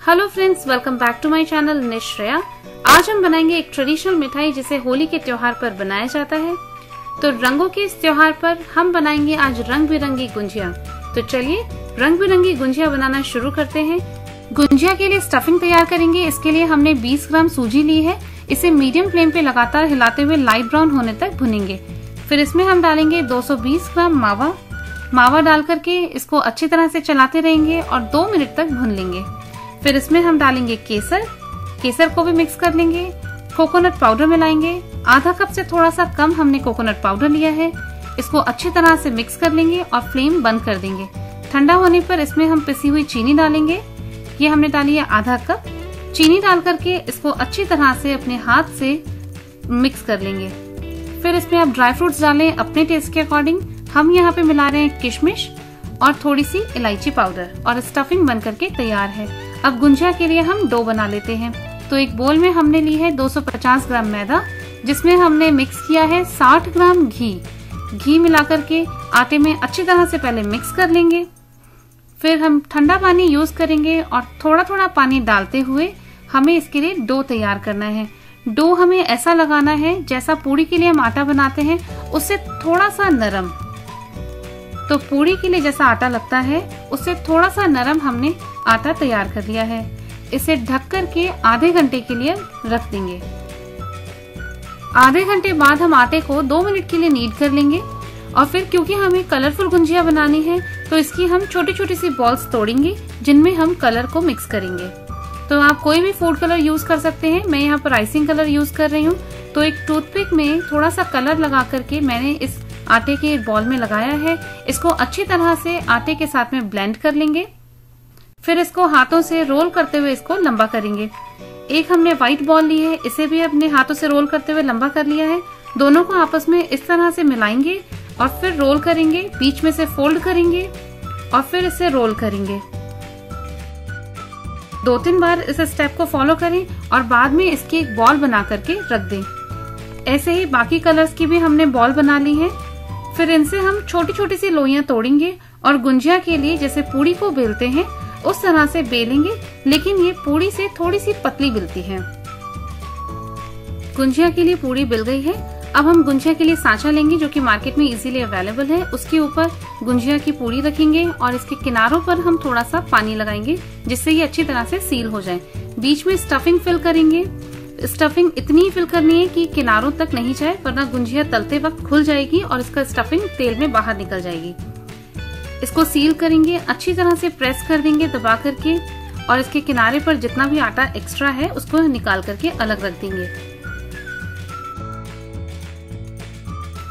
Hello friends, welcome back to my channel Nishreya. आज हम बनाएंगे एक ट्रेडिशनल मिठाई जिसे होली के त्योहार पर बनाया जाता है। तो रंगों के इस त्योहार पर हम बनाएंगे आज रंग बिरंगी गुंजिया। तो चलिए रंग बिरंगी गुंजिया बनाना शुरू करते हैं। गुंजिया के लिए स्टफिंग तैयार करेंगे। इसके लिए हमने 20 ग्राम सूजी ली है। इसे मीडियम फ्लेम पे लगातार हिलाते हुए लाइट ब्राउन होने तक भुनेंगे। फिर इसमें हम डालेंगे 220 ग्राम मावा डाल करके इसको अच्छी तरह से चलाते रहेंगे और 2 मिनट तक भून लेंगे। फिर इसमें हम डालेंगे केसर को भी मिक्स कर लेंगे। कोकोनट पाउडर मिलाएंगे। आधा कप से थोड़ा सा कम हमने कोकोनट पाउडर लिया है। इसको अच्छी तरह से मिक्स कर लेंगे और फ्लेम बंद कर देंगे। ठंडा होने पर इसमें हम पिसी हुई चीनी डालेंगे। ये हमने डाली है आधा कप। चीनी डाल करके इसको अच्छी तरह से अपने हाथ से मिक्स कर लेंगे। फिर इसमें आप ड्राई फ्रूट्स डालें अपने टेस्ट के अकॉर्डिंग। हम यहाँ पे मिला रहे हैं किशमिश और थोड़ी सी इलायची पाउडर और स्टफिंग बन करके तैयार है। अब गुंजिया के लिए हम डो बना लेते हैं। तो एक बोल में हमने ली है 250 ग्राम मैदा, जिसमें हमने मिक्स किया है 60 ग्राम घी मिलाकर के आटे में अच्छी तरह से पहले मिक्स कर लेंगे। फिर हम ठंडा पानी यूज करेंगे और थोड़ा थोड़ा पानी डालते हुए हमें इसके लिए डो तैयार करना है। डो हमें ऐसा लगाना है जैसा पूड़ी के लिए हम आटा बनाते हैं उससे थोड़ा सा नरम। तो पूड़ी के लिए जैसा आटा लगता है उससे थोड़ा सा नरम हमने आटा तैयार कर लिया है। इसे ढक करके आधे घंटे के लिए रख देंगे। आधे घंटे बाद हम आटे को 2 मिनट के लिए नीड कर लेंगे और फिर क्योंकि हमें कलरफुल गुंजिया बनानी है तो इसकी हम छोटी छोटी सी बॉल्स तोड़ेंगे जिनमें हम कलर को मिक्स करेंगे। तो आप कोई भी फूड कलर यूज कर सकते हैं। मैं यहाँ पर आइसिंग कलर यूज कर रही हूँ। तो एक टूथपिक में थोड़ा सा कलर लगा करके मैंने इस आटे के बॉल में लगाया है। इसको अच्छी तरह से आटे के साथ में ब्लेंड कर लेंगे। फिर इसको हाथों से रोल करते हुए इसको लंबा करेंगे। एक हमने व्हाइट बॉल ली है, इसे भी अपने हाथों से रोल करते हुए लंबा कर लिया है। दोनों को आपस में इस तरह से मिलाएंगे और फिर रोल करेंगे। बीच में से फोल्ड करेंगे और फिर इसे रोल करेंगे। 2-3 बार इस स्टेप को फॉलो करें और बाद में इसकी एक बॉल बना करके रख दें। ऐसे ही बाकी कलर्स की भी हमने बॉल बना ली है। फिर इनसे हम छोटी छोटी सी लोइयां तोड़ेंगे और गुंजिया के लिए जैसे पूड़ी को बेलते हैं उस तरह से बेलेंगे, लेकिन ये पूड़ी से थोड़ी सी पतली बिलती है। गुंजिया के लिए पूड़ी बिल गई है। अब हम गुंजिया के लिए सांचा लेंगे जो कि मार्केट में इजीली अवेलेबल है। उसके ऊपर गुंजिया की पूड़ी रखेंगे और इसके किनारों पर हम थोड़ा सा पानी लगाएंगे जिससे ये अच्छी तरह से सील हो जाए। बीच में स्टफिंग फिल करेंगे। स्टफिंग इतनी ही फिल करनी है कि किनारों तक नहीं जाए, वरना गुंजिया तलते वक्त खुल जाएगी और इसका स्टफिंग तेल में बाहर निकल जाएगी। इसको सील करेंगे, अच्छी तरह से प्रेस कर देंगे दबा करके और इसके किनारे पर जितना भी आटा एक्स्ट्रा है उसको निकाल करके अलग रख देंगे।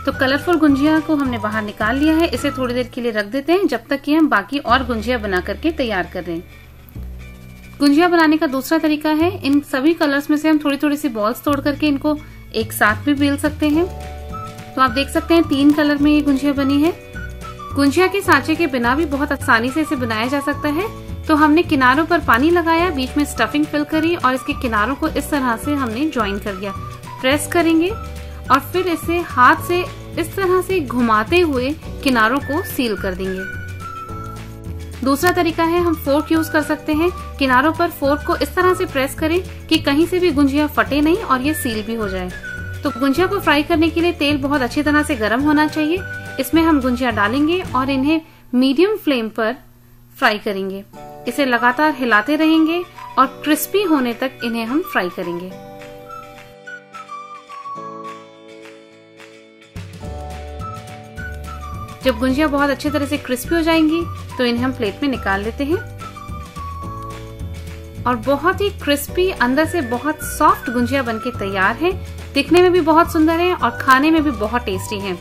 तो कलरफुल गुंजिया को हमने बाहर निकाल लिया है। इसे थोड़ी देर के लिए रख देते हैं जब तक कि हम बाकी और गुंजिया बना करके तैयार कर रहे हैं। गुंजिया बनाने का दूसरा तरीका है, इन सभी कलर्स में से हम थोड़ी थोड़ी सी बॉल्स तोड़ करके इनको एक साथ भी बेल सकते हैं। तो आप देख सकते हैं 3 कलर में ये गुंजिया बनी है। गुंजिया के सांचे के बिना भी बहुत आसानी से इसे बनाया जा सकता है। तो हमने किनारों पर पानी लगाया, बीच में स्टफिंग फिल करी और इसके किनारों को इस तरह से हमने ज्वाइन कर दिया। प्रेस करेंगे और फिर इसे हाथ से इस तरह से घुमाते हुए किनारों को सील कर देंगे। दूसरा तरीका है, हम फोर्क यूज कर सकते हैं। किनारों पर फोर्क को इस तरह से प्रेस करें कि कहीं से भी गुंजिया फटे नहीं और ये सील भी हो जाए। तो गुंजिया को फ्राई करने के लिए तेल बहुत अच्छी तरह से गर्म होना चाहिए। इसमें हम गुंजिया डालेंगे और इन्हें मीडियम फ्लेम पर फ्राई करेंगे। इसे लगातार हिलाते रहेंगे और क्रिस्पी होने तक इन्हें हम फ्राई करेंगे। जब गुंजिया बहुत अच्छी तरह से क्रिस्पी हो जाएंगी तो इन्हें हम प्लेट में निकाल लेते हैं। और बहुत ही क्रिस्पी, अंदर से बहुत सॉफ्ट गुंजिया बनके तैयार है। दिखने में भी बहुत सुंदर है और खाने में भी बहुत टेस्टी है।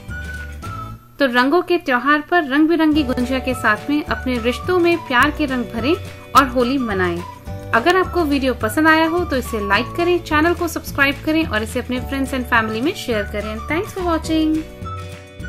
तो रंगों के त्योहार पर रंग बिरंगी गुंजिया के साथ में अपने रिश्तों में प्यार के रंग भरें और होली मनाएं। अगर आपको वीडियो पसंद आया हो तो इसे लाइक करें, चैनल को सब्सक्राइब करें और इसे अपने फ्रेंड्स एंड फैमिली में शेयर करें। Thanks for watching.